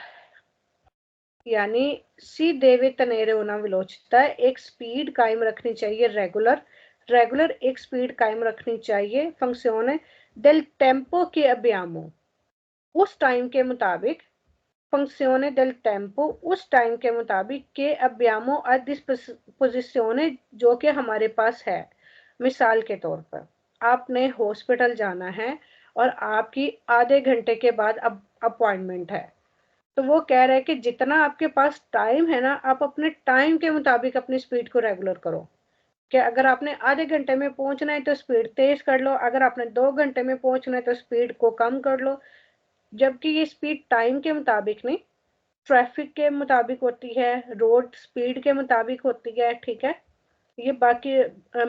यानी सी देवे तनेरे होना विलोचिता, एक स्पीड कायम रखनी चाहिए रेगुलर एक स्पीड कायम रखनी चाहिए फंक्शने del tempo के अब्यामो, उस टाइम के मुताबिक, फंक्शने del tempo उस टाइम के मुताबिक के अब्यामो आ डिस्पोजिशने जो कि हमारे पास है। मिसाल के तौर पर आपने हॉस्पिटल जाना है और आपकी आधे घंटे के बाद अब अपॉइंटमेंट है, तो वो कह रहा है कि जितना आपके पास टाइम है ना, आप अपने टाइम के मुताबिक अपनी स्पीड को रेगुलर करो। कि अगर आपने आधे घंटे में पहुंचना है तो स्पीड तेज कर लो, अगर आपने 2 घंटे में पहुंचना है तो स्पीड को कम कर लो। जबकि ये स्पीड टाइम के मुताबिक नहीं, ट्रैफिक के मुताबिक होती है, रोड स्पीड के मुताबिक होती है। ठीक है, ये बाकी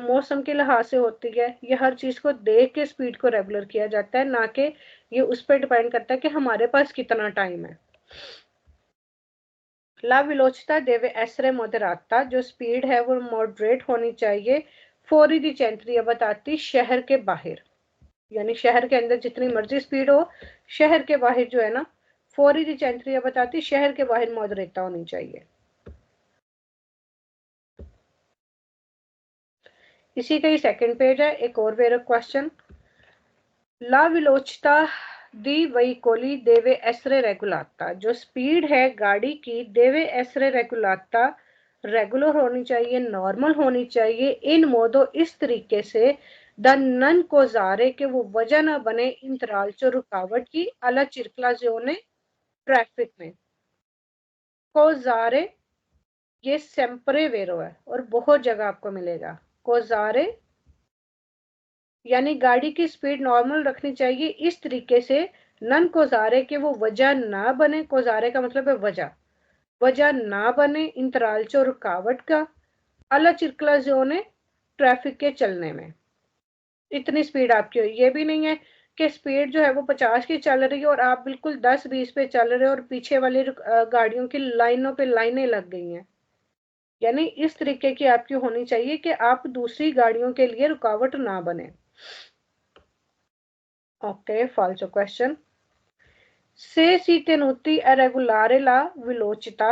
मौसम के लिहाज से होती है। ये हर चीज को देख के स्पीड को रेगुलर किया जाता है, ना कि ये उस पर डिपेंड करता है कि हमारे पास कितना टाइम है। ला विलोचिता देवे एसरे मोदराता, जो स्पीड है वो मॉडरेट होनी चाहिए। फौरी दी चेंट्री बताती शहर के बाहर, यानी शहर के अंदर जितनी मर्जी स्पीड हो, शहर के बाहर जो है ना, फौरी दी चेंट्री बताती शहर के बाहर मॉडरेटा होनी चाहिए। इसी का ही सेकंड पेज है, एक और वेर क्वेश्चन। ला विलोचिता दी वेहिकोली देवे एसरे रेगुलाता, जो स्पीड है गाड़ी की देवे एसरे रेगुलाता रेगुलर होनी चाहिए, नॉर्मल होनी चाहिए। इन मोदो इस तरीके से द नन को जारे के वो वजह न बने इंतरालचो रुकावट की अला चिरकलाजियोने ट्रैफिक में। कोजारे ये सेम्परे वेरो है और बहुत जगह आपको मिलेगा। कोजारे यानी गाड़ी की स्पीड नॉर्मल रखनी चाहिए इस तरीके से नन कोजारे के वो वजह ना बने। कोजारे का मतलब है वजह ना बने इंतरालचो रुकावट का अला चिरकला जोने ट्रैफिक के चलने में। इतनी स्पीड आपकी हो, ये भी नहीं है कि स्पीड जो है वो 50 की चल रही है और आप बिल्कुल 10-20 पे चल रहे हो और पीछे वाली गाड़ियों की लाइनों पे लाइनें लग गई हैं। यानी इस तरीके की आपकी होनी चाहिए कि आप दूसरी गाड़ियों के लिए रुकावट ना बने। ओके, फालतू क्वेश्चन। से si tenuti a regolare la velocità,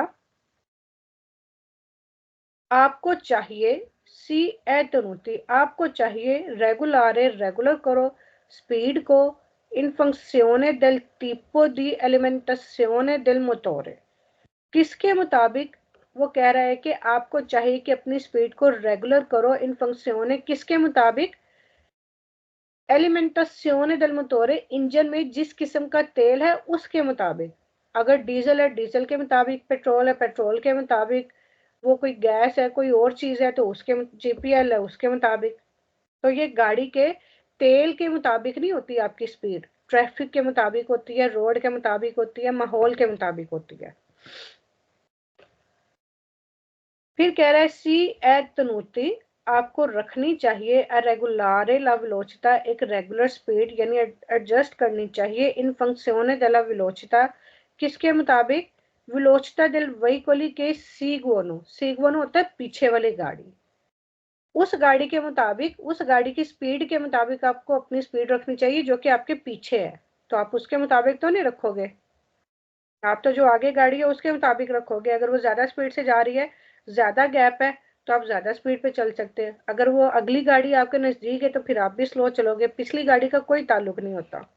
आपको चाहिए सी ए tenuti, आपको चाहिए रेगुलारे रेगुलर करो स्पीड को इन funzione del tipo di alimentazione del motore, किसके मुताबिक। वो कह रहा है कि आपको चाहिए कि अपनी स्पीड को रेगुलर करो इन funzione किसके मुताबिक, एलिमेंटासियोने del motore इंजन में जिस किस्म का तेल है उसके मुताबिक। अगर डीजल है डीजल के मुताबिक, पेट्रोल है पेट्रोल के मुताबिक, वो कोई गैस है कोई और चीज है तो उसके, जीपीएल है उसके मुताबिक। तो ये गाड़ी के तेल के मुताबिक नहीं होती आपकी स्पीड, ट्रैफिक के मुताबिक होती है, रोड के मुताबिक होती है, माहौल के मुताबिक होती है। फिर कह रहा है सी ए तनूती, आपको रखनी चाहिए रेगुलारे ला वेलोचिता, एक रेगुलर स्पीड यानी एडजस्ट करनी चाहिए इन फंक्शने della velocità, किसके मुताबिक, वेलोचिता del veicoli के सीगवनो होता है पीछे वाली गाड़ी, उस गाड़ी के मुताबिक, उस गाड़ी की स्पीड के मुताबिक आपको अपनी स्पीड रखनी चाहिए जो कि आपके पीछे है। तो आप उसके मुताबिक तो नहीं रखोगे, आप तो जो आगे गाड़ी है उसके मुताबिक रखोगे। अगर वो ज्यादा स्पीड से जा रही है, ज्यादा गैप है, तो आप ज्यादा स्पीड पे चल सकते हैं। अगर वो अगली गाड़ी आपके नजदीक है तो फिर आप भी स्लो चलोगे, पिछली गाड़ी का कोई ताल्लुक नहीं होता।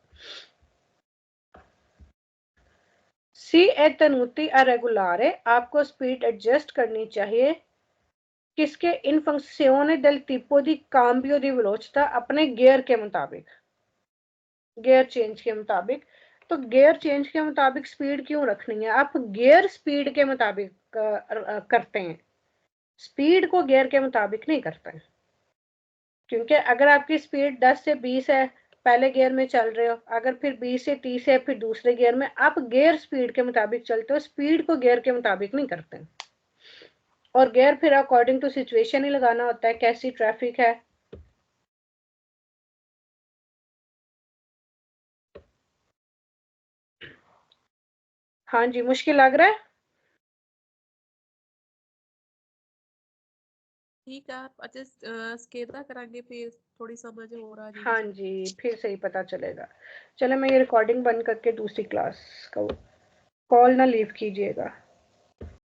सी ए tenuti a regolare, आपको स्पीड एडजस्ट करनी चाहिए किसके इन funzione del tipo di cambio di velocità, अपने गियर के मुताबिक, गियर चेंज के मुताबिक। तो गियर चेंज के मुताबिक स्पीड क्यों रखनी है? आप गियर स्पीड के मुताबिक करते हैं, स्पीड को गियर के मुताबिक नहीं करते हैं। क्योंकि अगर आपकी स्पीड 10 से 20 है, पहले गियर में चल रहे हो, अगर फिर 20 से 30 है फिर दूसरे गियर में, आप गियर स्पीड के मुताबिक चलते हो, स्पीड को गियर के मुताबिक नहीं करते। और गियर फिर अकॉर्डिंग टू सिचुएशन ही लगाना होता है, कैसी ट्रैफिक है। हाँ जी, मुश्किल लग रहा है? ठीक है, आप अच्छे स्केता कराएंगे फिर थोड़ी समझ हो रहा जी हाँ मुझे। जी, फिर सही पता चलेगा। चलो मैं ये रिकॉर्डिंग बंद करके दूसरी क्लास का कॉल ना लीव कीजिएगा।